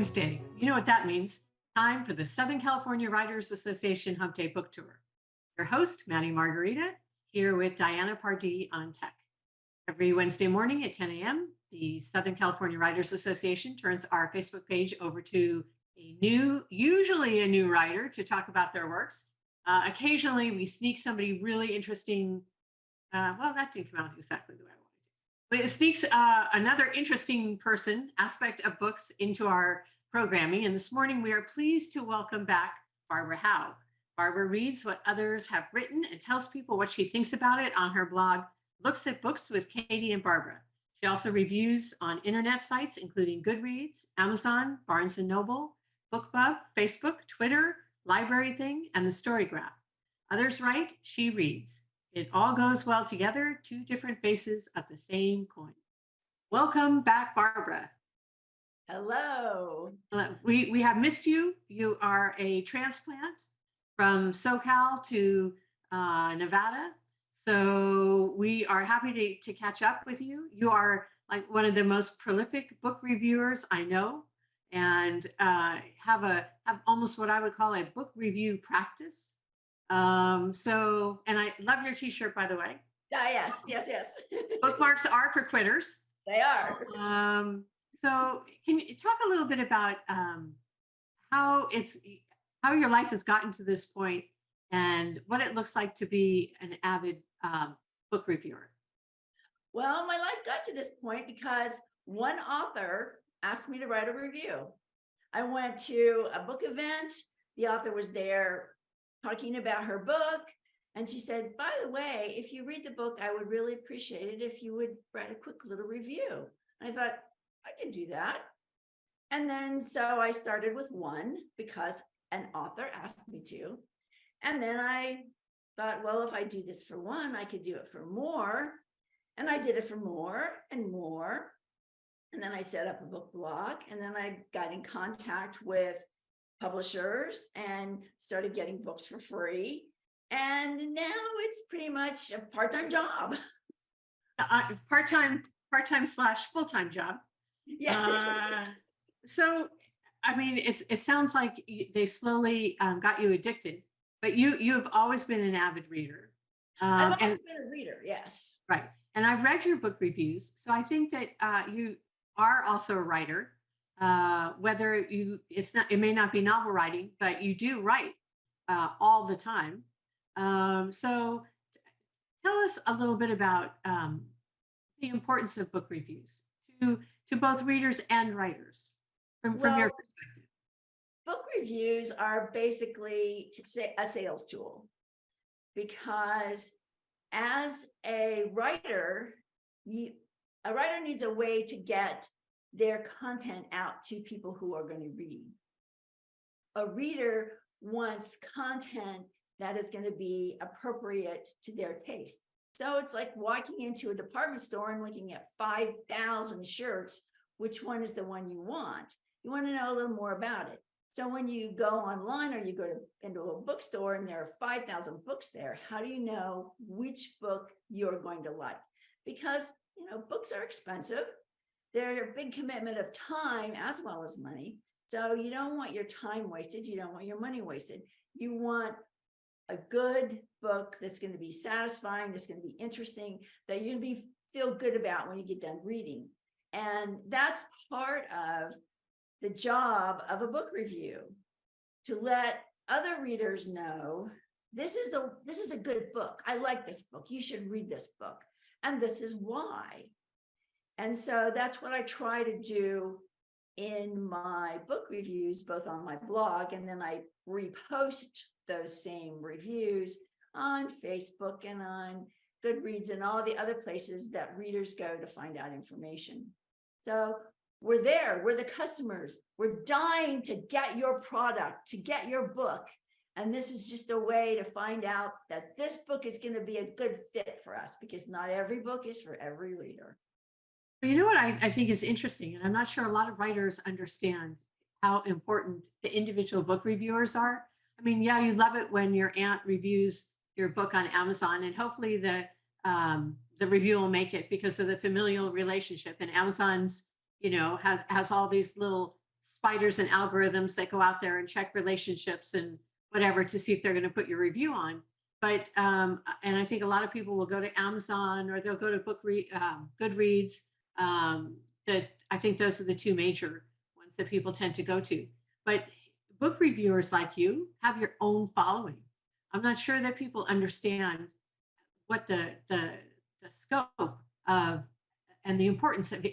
Wednesday. You know what that means. Time for the Southern California Writers Association Hump Day Book Tour. Your host, Maddie Margarita, here with Diana Pardee on tech. Every Wednesday morning at 10 a.m., the Southern California Writers Association turns our Facebook page over to usually a new writer to talk about their works. Occasionally, we sneak somebody really interesting. Well, that didn't come out exactly the way I wanted to. But it sneaks another interesting aspect of books into our programming. And this morning, we are pleased to welcome back Barbara Howe. Barbara reads what others have written and tells people what she thinks about it on her blog, Looks at Books with Katie and Barbara. She also reviews on internet sites, including Goodreads, Amazon, Barnes & Noble, BookBub, Facebook, Twitter, Library Thing, and the Story Graph. Others write, she reads. It all goes well together, two different faces of the same coin. Welcome back, Barbara. Hello. We have missed you. You are a transplant from SoCal to Nevada. So we are happy to catch up with you. You are like one of the most prolific book reviewers I know, and have almost what I would call a book review practice. And I love your t-shirt, by the way. Yes. Bookmarks are for quitters. They are. So can you talk a little bit about how your life has gotten to this point and what it looks like to be an avid book reviewer? Well, my life got to this point because one author asked me to write a review. I went to a book event. The author was there talking about her book. And she said, by the way, if you read the book, I would really appreciate it if you would write a quick little review. And I thought, I can do that. And then so I started with one because an author asked me to. And then I thought, well, if I do this for one, I could do it for more. And I did it for more and more. And then I set up a book blog. And then I got in contact with publishers and started getting books for free. And now it's pretty much a part-time job. Part-time / full-time job. Yeah. So, I mean, it sounds like they slowly got you addicted, but you have always been an avid reader. I've always been a reader, yes. Right. And I've read your book reviews. So I think that you are also a writer. Whether it may not be novel writing, but you do write all the time. So tell us a little bit about the importance of book reviews to both readers and writers from your perspective. Book reviews are basically a sales tool because as a writer needs a way to get their content out to people who are going to read. A reader wants content that is going to be appropriate to their taste. So it's like walking into a department store and looking at 5,000 shirts. Which one is the one you want? You want to know a little more about it. So when you go online or you go into a bookstore and there are 5,000 books there, how do you know which book you're going to like? Because, books are expensive. They're a big commitment of time as well as money. So you don't want your time wasted. You don't want your money wasted. You want a good book that's going to be satisfying, that's going to be interesting, that you're going to feel good about when you get done reading. And that's part of the job of a book review, to let other readers know this is a good book. I like this book. You should read this book. And this is why. And so that's what I try to do in my book reviews, both on my blog, and then I repost those same reviews on Facebook and on Goodreads and all the other places that readers go to find out information. So we're there, we're the customers, we're dying to get your product, to get your book. And this is just a way to find out that this book is going to be a good fit for us, because not every book is for every reader. You know what I think is interesting, and I'm not sure a lot of writers understand how important the individual book reviewers are. I mean, yeah, you love it when your aunt reviews your book on Amazon, and hopefully the review will make it because of the familial relationship. And Amazon's, has all these little spiders and algorithms that go out there and check relationships and whatever to see if they're going to put your review on. But and I think a lot of people will go to Amazon or they'll go to Goodreads. That I think those are the two major ones that people tend to go to. But book reviewers like you have your own following. I'm not sure that people understand what the scope of and the importance of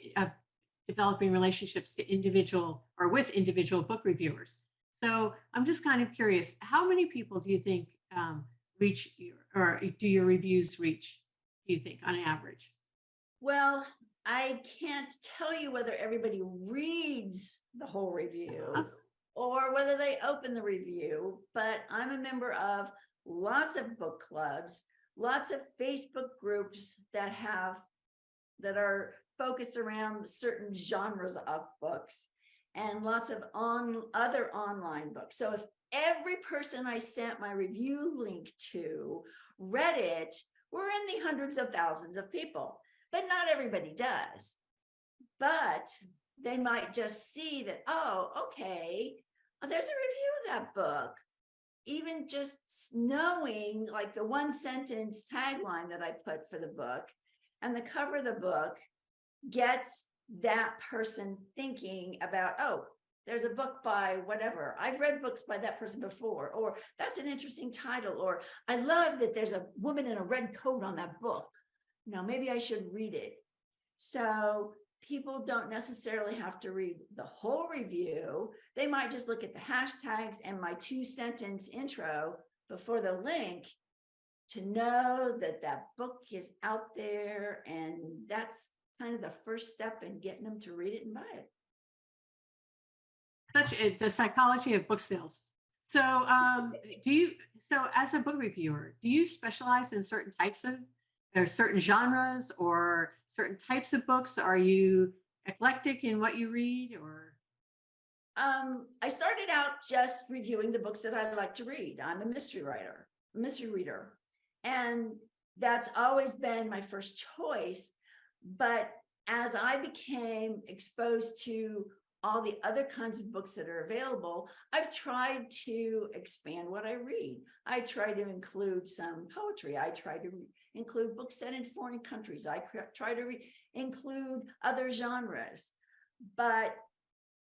developing relationships to individual or with individual book reviewers. So I'm just kind of curious, how many people do you think reach your, or do your reviews reach, do you think, on average? Well, I can't tell you whether everybody reads the whole review or whether they open the review, but I'm a member of lots of book clubs, lots of Facebook groups that are focused around certain genres of books, and lots of other online books. So if every person I sent my review link to read it, we're in the hundreds of thousands of people, but not everybody does. But they might just see that, oh, okay, there's a review of that book. Even just knowing, like, the one sentence tagline that I put for the book and the cover of the book gets that person thinking about, oh, there's a book by whatever. I've read books by that person before, or that's an interesting title, or I love that there's a woman in a red coat on that book. Maybe I should read it. So people don't necessarily have to read the whole review. They might just look at the hashtags and my 2-sentence intro before the link to know that that book is out there, and that's kind of the first step in getting them to read it and buy it. The psychology of book sales. So so as a book reviewer, do you specialize in certain types of, or certain genres or certain types of books? Are you eclectic in what you read, or? I started out just reviewing the books that I like to read. I'm a mystery reader, and that's always been my first choice. But as I became exposed to all the other kinds of books that are available, I've tried to expand what I read. I try to include some poetry. I try to include books set in foreign countries. I try to include other genres. But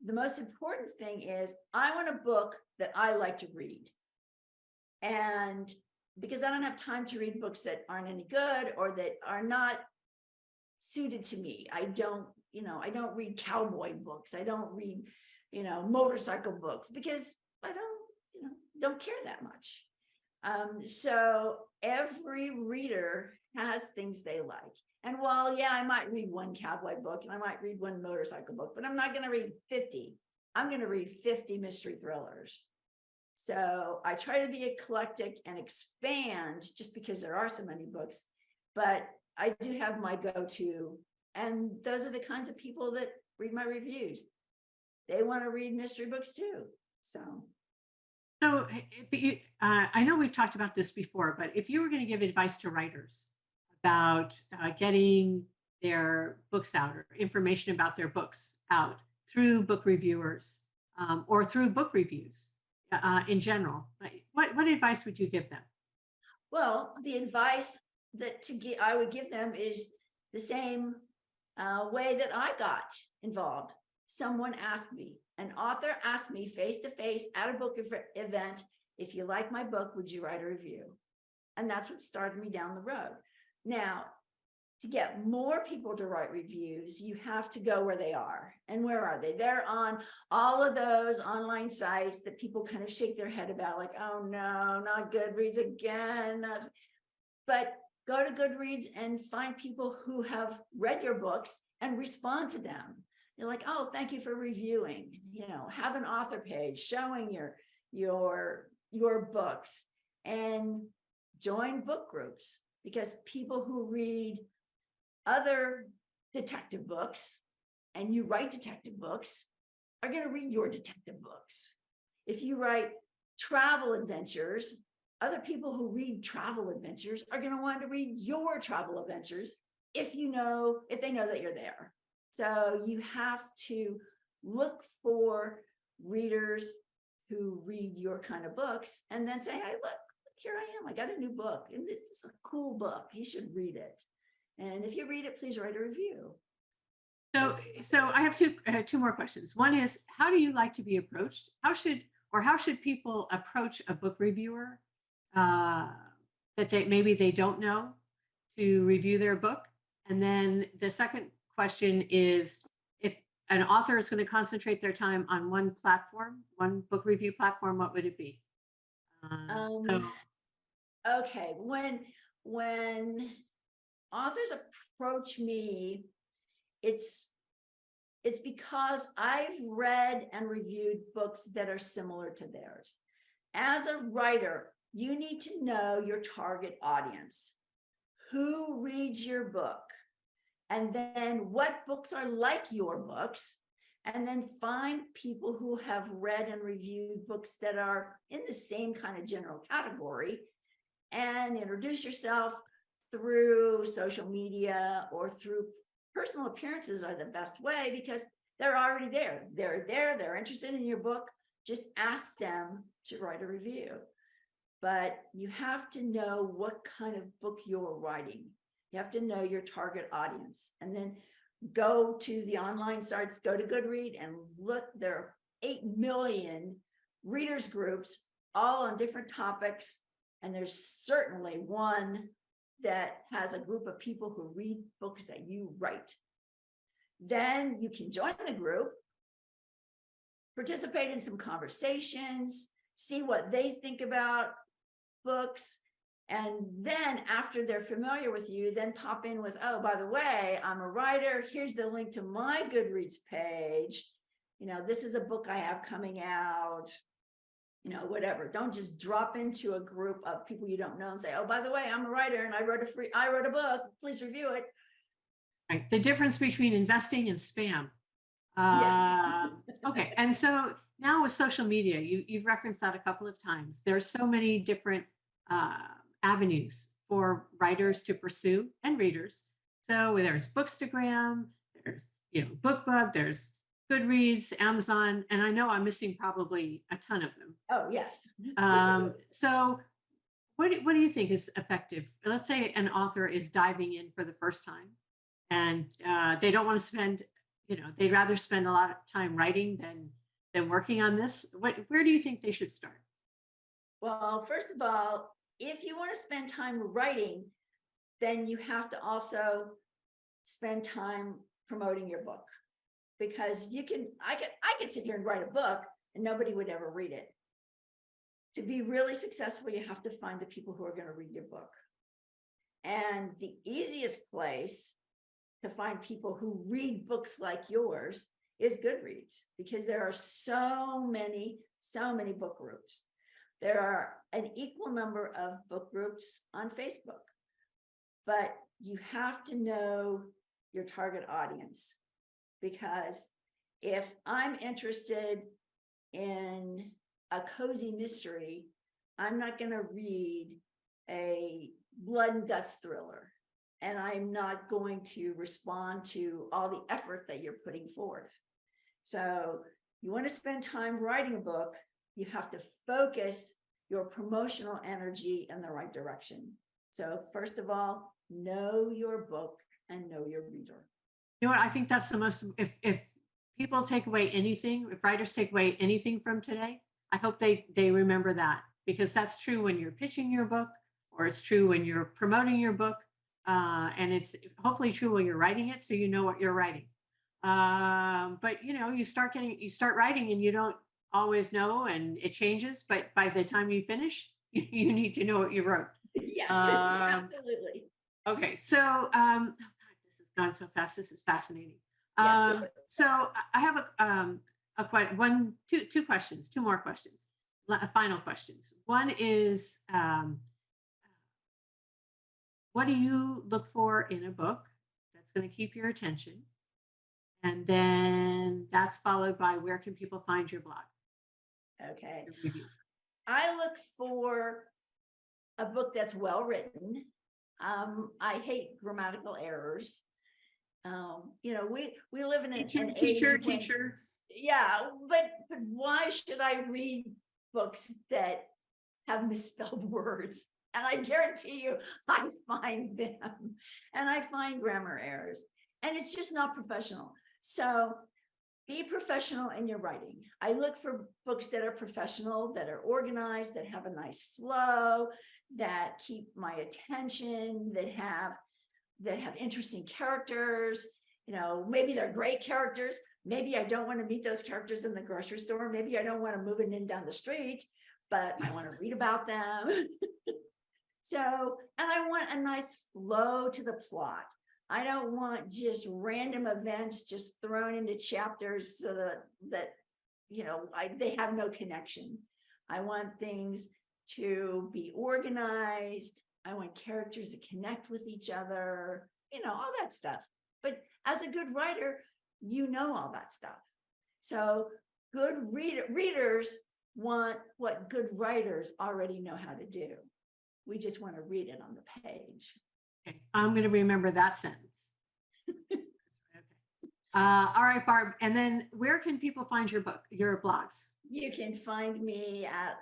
the most important thing is I want a book that I like to read. And because I don't have time to read books that aren't any good or that are not suited to me. I don't read cowboy books. I don't read, motorcycle books, because I don't care that much. So every reader has things they like. And while, yeah, I might read one cowboy book and I might read one motorcycle book, but I'm not going to read 50. I'm going to read 50 mystery thrillers. So I try to be eclectic and expand, just because there are so many books, but I do have my go-to, and those are the kinds of people that read my reviews. They want to read mystery books too. So I know we've talked about this before, but if you were going to give advice to writers about getting their books out, or information about their books out through book reviewers, or through book reviews in general, what advice would you give them? Well, the advice I would give them is the same way that I got involved. Someone asked me, an author asked me face to face at a book event, if you like my book, would you write a review? And that's what started me down the road. Now, to get more people to write reviews, you have to go where they are. And where are they? They're on all of those online sites that people kind of shake their head about, like, oh no, not Goodreads again. But go to Goodreads and find people who have read your books and respond to them. You're like, oh, thank you for reviewing. Have an author page showing your books, and join book groups, because people who read other detective books and you write detective books are going to read your detective books. If you write travel adventures, other people who read travel adventures are going to want to read your travel adventures if they know that you're there. So you have to look for readers who read your kind of books, and then say, hey, look, here I am. I got a new book, and this is a cool book. You should read it. And if you read it, please write a review. So I have two more questions. One is, how do you like to be approached? How should people approach a book reviewer uh, that maybe they don't know to review their book? And then the second question is, if an author is going to concentrate their time on one platform, one book review platform, what would it be? So Okay, when authors approach me, it's because I've read and reviewed books that are similar to theirs. As a writer, you need to know your target audience, who reads your book, and then what books are like your books, and then find people who have read and reviewed books that are in the same kind of general category, and introduce yourself through social media or through personal appearances are the best way, because they're already there. They're interested in your book. Just ask them to write a review. But you have to know what kind of book you're writing. You have to know your target audience, and then go to the online sites, go to Goodreads and look. There are 8 million readers groups, all on different topics. And there's certainly one that has a group of people who read books that you write. Then you can join the group, participate in some conversations, see what they think about books. And then after they're familiar with you, then pop in with, oh, by the way, I'm a writer. Here's the link to my Goodreads page. This is a book I have coming out. Whatever. Don't just drop into a group of people you don't know and say, oh, by the way, I'm a writer and I wrote a book. Please review it. right, the difference between investing and spam. Yes. Okay. And so now with social media, you've referenced that a couple of times. There's so many different avenues for writers to pursue and readers. So there's Bookstagram, there's BookBub, there's Goodreads, Amazon, and I know I'm missing probably a ton of them. Oh, yes. So what do you think is effective? Let's say an author is diving in for the first time, and they don't want to spend, they'd rather spend a lot of time writing than working on this. Where do you think they should start? Well, first of all, if you want to spend time writing, then you have to also spend time promoting your book, because I could sit here and write a book and nobody would ever read it. To be really successful, you have to find the people who are going to read your book. And the easiest place to find people who read books like yours is Goodreads, because there are so many book groups. There are an equal number of book groups on Facebook, but you have to know your target audience, because if I'm interested in a cozy mystery, I'm not going to read a blood and guts thriller, and I'm not going to respond to all the effort that you're putting forth. So you want to spend time writing a book, you have to focus your promotional energy in the right direction. So first of all, know your book and know your reader. You know what? I think that's the most, if people take away anything, if writers take away anything from today, I hope they remember that, because that's true when you're pitching your book, or it's true when you're promoting your book. And it's hopefully true when you're writing it, so you know what you're writing. But you start writing and you don't always know, and it changes. But by the time you finish, you need to know what you wrote. Yes, absolutely. Okay, so oh God, this has gone so fast. This is fascinating. Yes. So I have two questions, two more questions, final questions. One is, what do you look for in a book that's going to keep your attention? And then that's followed by, where can people find your blog? Okay. Your reviews. I look for a book that's well written. I hate grammatical errors. We live in an age when, teacher. Yeah, but why should I read books that have misspelled words? And I guarantee you, I find them, and I find grammar errors, and it's just not professional. So be professional in your writing. I look for books that are professional, that are organized, that have a nice flow, that keep my attention, that have interesting characters. Maybe they're great characters. Maybe I don't want to meet those characters in the grocery store. Maybe I don't want to move in down the street, but I want to read about them. So, and I want a nice flow to the plot. I don't want just random events just thrown into chapters so that they have no connection. I want things to be organized. I want characters to connect with each other, all that stuff. But as a good writer, all that stuff. So good readers want what good writers already know how to do. We just want to read it on the page. Okay, I'm going to remember that sentence. Okay. All right, Barb. And then where can people find your blogs? You can find me at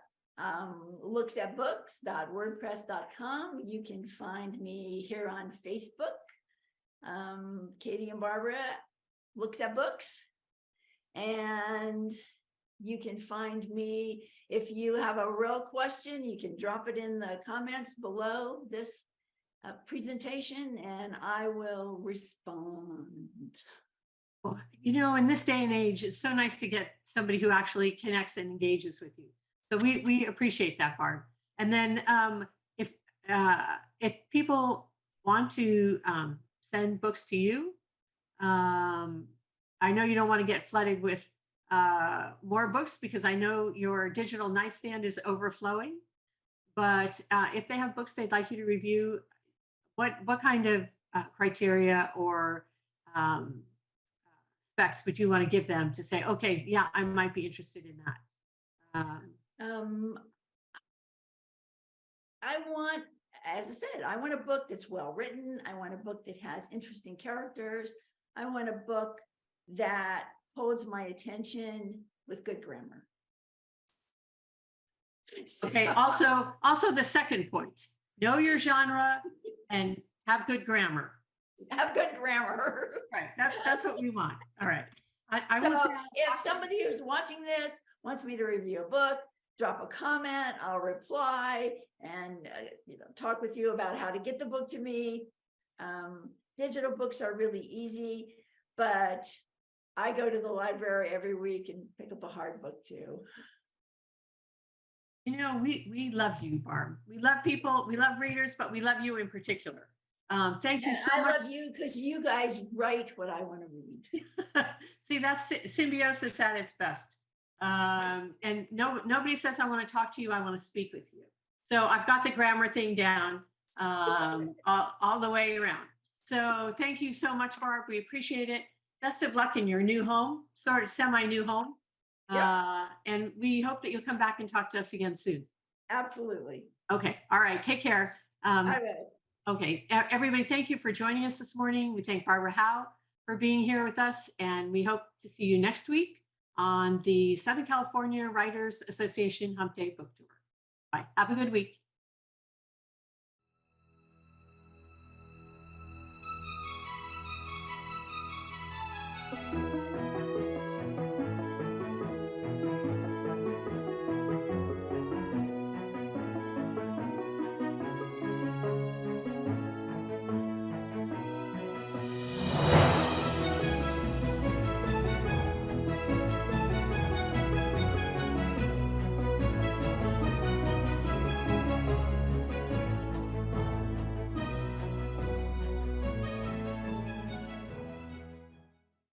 looksatbooks.wordpress.com. You can find me here on Facebook. Katie and Barbara Looks at Books. And you can find me, if you have a real question, you can drop it in the comments below this presentation and I will respond. Well, in this day and age, it's so nice to get somebody who actually connects and engages with you. So we appreciate that, Barb. And then if people want to send books to you, I know you don't want to get flooded with more books because I know your digital nightstand is overflowing. But if they have books they'd like you to review, what kind of criteria or specs would you want to give them to say, okay, yeah, I might be interested in that? I want, as I said, I want a book that's well written. I want a book that has interesting characters. I want a book that holds my attention with good grammar. Okay. Also the second point, know your genre and have good grammar. Have good grammar. Right. That's what we want. All right. So if somebody who's watching this wants me to review a book, drop a comment, I'll reply and talk with you about how to get the book to me. Digital books are really easy, but I go to the library every week and pick up a hard book too. We love you, Barb. We love people, we love readers, but we love you in particular. Thank you so much. I love you because you guys write what I want to read. See, that's symbiosis at its best. And nobody says I want to talk to you. I want to speak with you. So I've got the grammar thing down all the way around. So thank you so much, Barb. We appreciate it. Best of luck in your new home, sort of semi-new home. Yep. And we hope that you'll come back and talk to us again soon. Absolutely. Okay. All right. Take care. I will. Okay. Everybody, thank you for joining us this morning. We thank Barbara Howe for being here with us, and we hope to see you next week on the Southern California Writers Association Hump Day Book Tour. Bye. Have a good week.